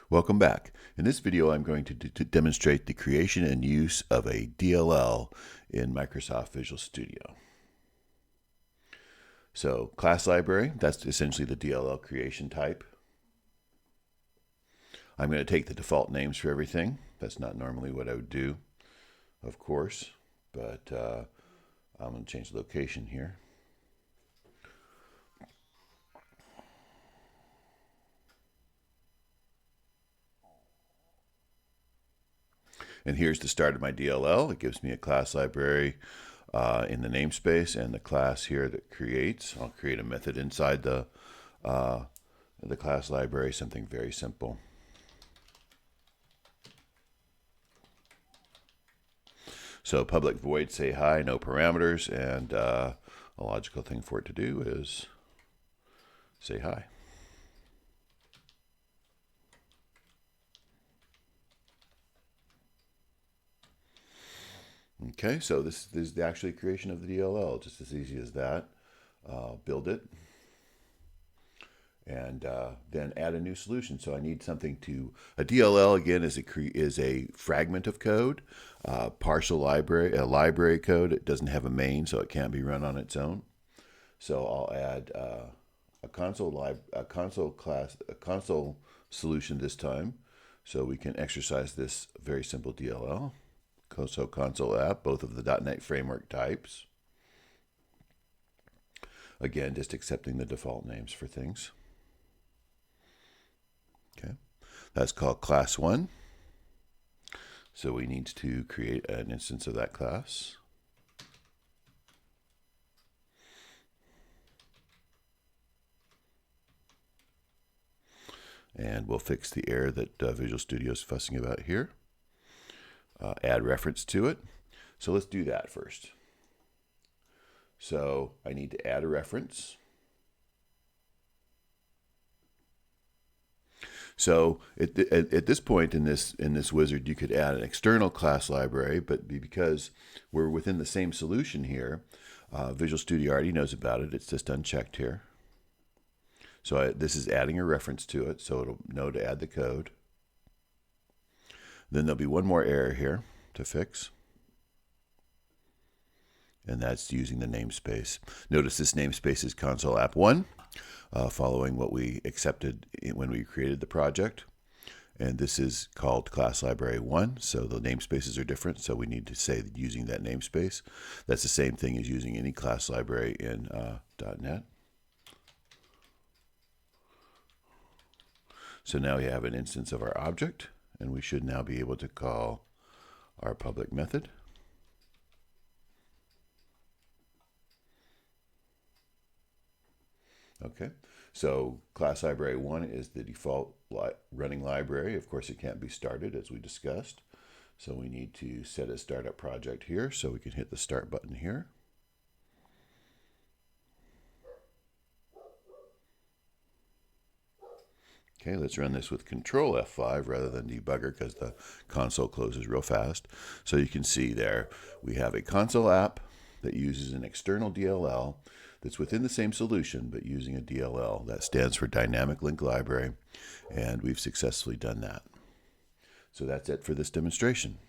Welcome back. In this video, I'm going to demonstrate the creation and use of a DLL in Microsoft Visual Studio. So, class library, that's essentially the DLL creation type. I'm going to take the default names for everything. That's not normally what I would do, of course, but I'm going to change the location here. And here's the start of my DLL. It gives me a class library in the namespace and the class here that creates. I'll create a method inside the class library, something very simple. So public void say hi, no parameters, and a logical thing for it to do is say hi. Okay, so this is the actual creation of the DLL, just as easy as that. Build it, and then add a new solution. So I need something to, a DLL again is a fragment of code, partial library, a library code. It doesn't have a main, so it can't be run on its own. So I'll add a console solution this time, so we can exercise this very simple DLL. So console app, both of the .NET framework types. Again, just accepting the default names for things. Okay, that's called class 1. So we need to create an instance of that class. And we'll fix the error that Visual Studio is fussing about here. Add reference to it. So let's do that first. So I need to add a reference. So at this point in this wizard, you could add an external class library, but because we're within the same solution here, Visual Studio already knows about it. It's just unchecked here. So this is adding a reference to it, so it'll know to add the code. Then there'll be one more error here to fix, and that's using the namespace. Notice this namespace is console app 1, following what we accepted when we created the project. And this is called class library 1, so the namespaces are different, so we need to say that using that namespace. That's the same thing as using any class library in .NET. So now we have an instance of our object, and we should now be able to call our public method. Okay, so class library 1 is the default running library. Of course, it can't be started, as we discussed. So we need to set a startup project here, so we can hit the start button here. Okay, let's run this with Control F5 rather than debugger, because the console closes real fast. So you can see there we have a console app that uses an external DLL that's within the same solution, but using a DLL. That stands for Dynamic Link Library, and we've successfully done that. So that's it for this demonstration.